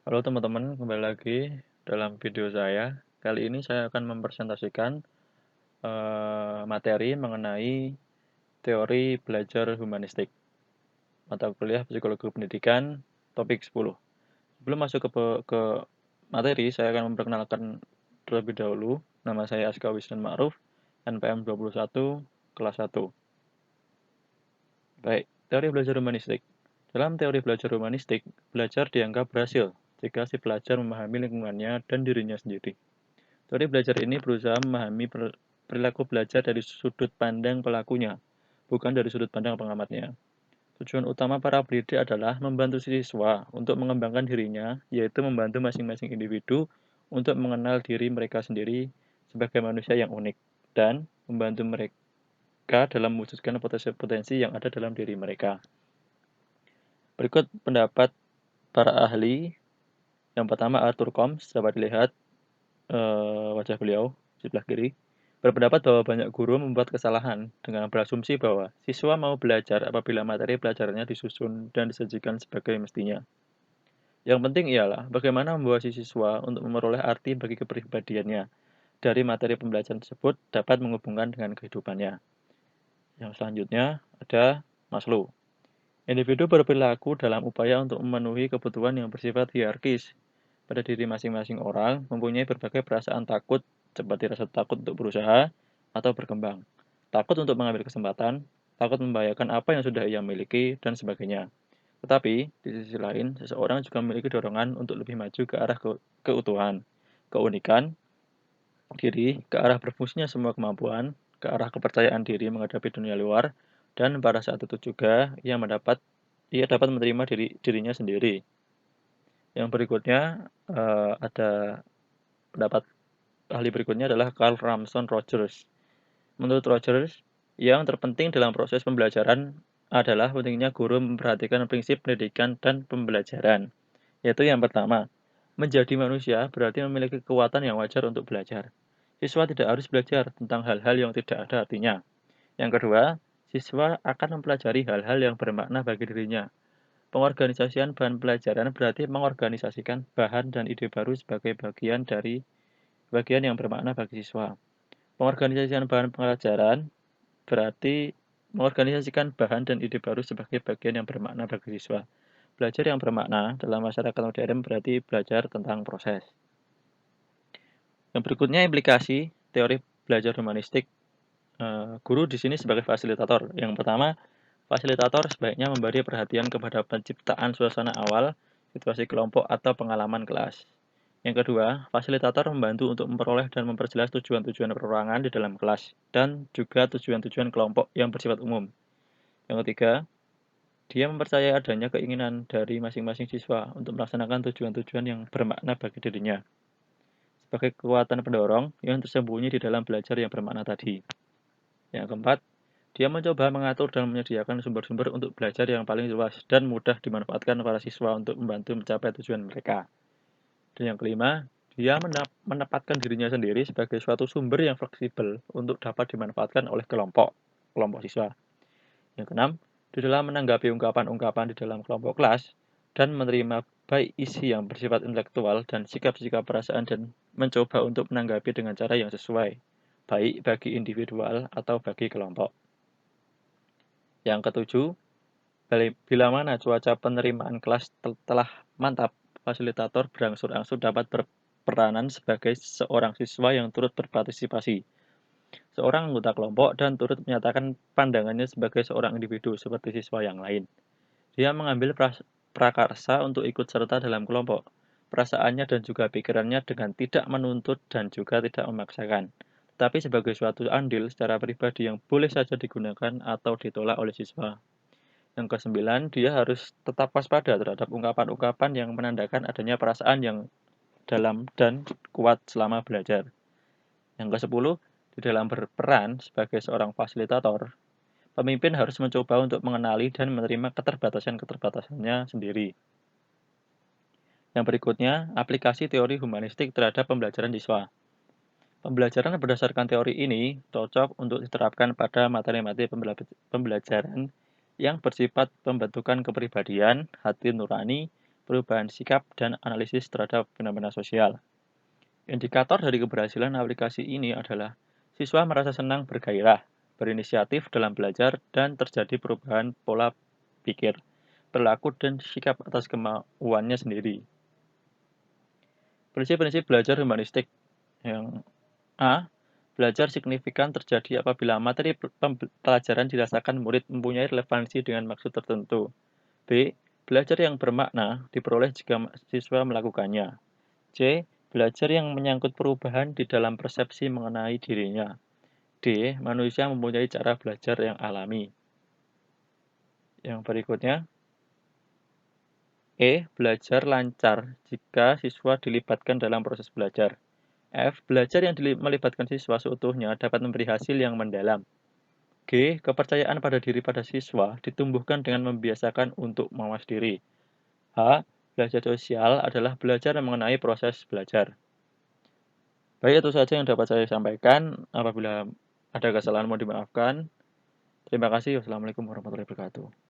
Halo teman-teman, kembali lagi dalam video saya. Kali ini saya akan mempresentasikan materi mengenai teori belajar humanistik, mata kuliah Psikologi Pendidikan, topik 10. Sebelum masuk ke materi, saya akan memperkenalkan terlebih dahulu. Nama saya Aska Wisnu Ma'ruf, NPM 21, kelas 1. Baik, teori belajar humanistik. Dalam teori belajar humanistik, belajar dianggap berhasil jika si pelajar memahami lingkungannya dan dirinya sendiri. Teori belajar ini berusaha memahami perilaku belajar dari sudut pandang pelakunya, bukan dari sudut pandang pengamatnya. Tujuan utama para pendidik adalah membantu siswa untuk mengembangkan dirinya, yaitu membantu masing-masing individu untuk mengenal diri mereka sendiri sebagai manusia yang unik, dan membantu mereka dalam mewujudkan potensi-potensi yang ada dalam diri mereka. Berikut pendapat para ahli. Yang pertama, Arthur Combs, dapat dilihat wajah beliau di sebelah kiri, berpendapat bahwa banyak guru membuat kesalahan dengan berasumsi bahwa siswa mau belajar apabila materi pelajarannya disusun dan disajikan sebagai mestinya. Yang penting ialah bagaimana membawa si siswa untuk memperoleh arti bagi kepribadiannya dari materi pembelajaran tersebut dapat menghubungkan dengan kehidupannya. Yang selanjutnya ada Maslow. Individu berperilaku dalam upaya untuk memenuhi kebutuhan yang bersifat hierarkis. Pada diri masing-masing orang mempunyai berbagai perasaan takut, seperti rasa takut untuk berusaha atau berkembang, takut untuk mengambil kesempatan, takut membahayakan apa yang sudah ia miliki, dan sebagainya. Tetapi, di sisi lain, seseorang juga memiliki dorongan untuk lebih maju ke arah keutuhan, keunikan diri, ke arah berfungsinya semua kemampuan, ke arah kepercayaan diri menghadapi dunia luar, dan pada saat itu juga ia dapat menerima dirinya sendiri. Yang berikutnya ada pendapat ahli berikutnya adalah Carl Ramson Rogers. Menurut Rogers, yang terpenting dalam proses pembelajaran adalah pentingnya guru memperhatikan prinsip pendidikan dan pembelajaran. Yaitu yang pertama, menjadi manusia berarti memiliki kekuatan yang wajar untuk belajar. Siswa tidak harus belajar tentang hal-hal yang tidak ada artinya. Yang kedua, siswa akan mempelajari hal-hal yang bermakna bagi dirinya. Pengorganisasian bahan pelajaran berarti mengorganisasikan bahan dan ide baru sebagai bagian yang bermakna bagi siswa. Pengorganisasian bahan pelajaran berarti mengorganisasikan bahan dan ide baru sebagai bagian yang bermakna bagi siswa. Belajar yang bermakna dalam masyarakat modern berarti belajar tentang proses. Yang berikutnya implikasi teori belajar humanistik. Guru di sini sebagai fasilitator. Yang pertama, fasilitator sebaiknya memberi perhatian kepada penciptaan suasana awal, situasi kelompok, atau pengalaman kelas. Yang kedua, fasilitator membantu untuk memperoleh dan memperjelas tujuan-tujuan perorangan di dalam kelas, dan juga tujuan-tujuan kelompok yang bersifat umum. Yang ketiga, dia mempercayai adanya keinginan dari masing-masing siswa untuk melaksanakan tujuan-tujuan yang bermakna bagi dirinya, sebagai kekuatan pendorong yang tersembunyi di dalam belajar yang bermakna tadi. Yang keempat, dia mencoba mengatur dan menyediakan sumber-sumber untuk belajar yang paling luas dan mudah dimanfaatkan para siswa untuk membantu mencapai tujuan mereka. Dan yang kelima, dia menempatkan dirinya sendiri sebagai suatu sumber yang fleksibel untuk dapat dimanfaatkan oleh kelompok siswa. Yang keenam, di dalam menanggapi ungkapan-ungkapan di dalam kelompok kelas dan menerima baik isi yang bersifat intelektual dan sikap-sikap perasaan dan mencoba untuk menanggapi dengan cara yang sesuai, baik bagi individual atau bagi kelompok. Yang ketujuh, bila mana cuaca penerimaan kelas telah mantap, fasilitator berangsur-angsur dapat berperanan sebagai seorang siswa yang turut berpartisipasi, seorang anggota kelompok, dan turut menyatakan pandangannya sebagai seorang individu seperti siswa yang lain. Dia mengambil prakarsa untuk ikut serta dalam kelompok, perasaannya dan juga pikirannya dengan tidak menuntut dan juga tidak memaksakan, tetapi sebagai suatu andil secara pribadi yang boleh saja digunakan atau ditolak oleh siswa. Yang kesembilan, dia harus tetap waspada terhadap ungkapan-ungkapan yang menandakan adanya perasaan yang dalam dan kuat selama belajar. Yang kesepuluh, di dalam berperan sebagai seorang fasilitator, pemimpin harus mencoba untuk mengenali dan menerima keterbatasan-keterbatasannya sendiri. Yang berikutnya, aplikasi teori humanistik terhadap pembelajaran siswa. Pembelajaran berdasarkan teori ini cocok untuk diterapkan pada materi-materi pembelajaran yang bersifat pembentukan kepribadian, hati nurani, perubahan sikap, dan analisis terhadap fenomena sosial. Indikator dari keberhasilan aplikasi ini adalah siswa merasa senang bergairah, berinisiatif dalam belajar, dan terjadi perubahan pola pikir, perilaku, dan sikap atas kemauannya sendiri. Prinsip-prinsip belajar humanistik yang A. Belajar signifikan terjadi apabila materi pelajaran dirasakan murid mempunyai relevansi dengan maksud tertentu. B. Belajar yang bermakna diperoleh jika siswa melakukannya. C. Belajar yang menyangkut perubahan di dalam persepsi mengenai dirinya. D. Manusia mempunyai cara belajar yang alami. Yang berikutnya, E. Belajar lancar jika siswa dilibatkan dalam proses belajar. F. Belajar yang melibatkan siswa seutuhnya dapat memberi hasil yang mendalam. G. Kepercayaan pada diri pada siswa ditumbuhkan dengan membiasakan untuk mawas diri. H. Belajar sosial adalah belajar mengenai proses belajar. Baik, itu saja yang dapat saya sampaikan. Apabila ada kesalahan mohon dimaafkan. Terima kasih. Wassalamualaikum warahmatullahi wabarakatuh.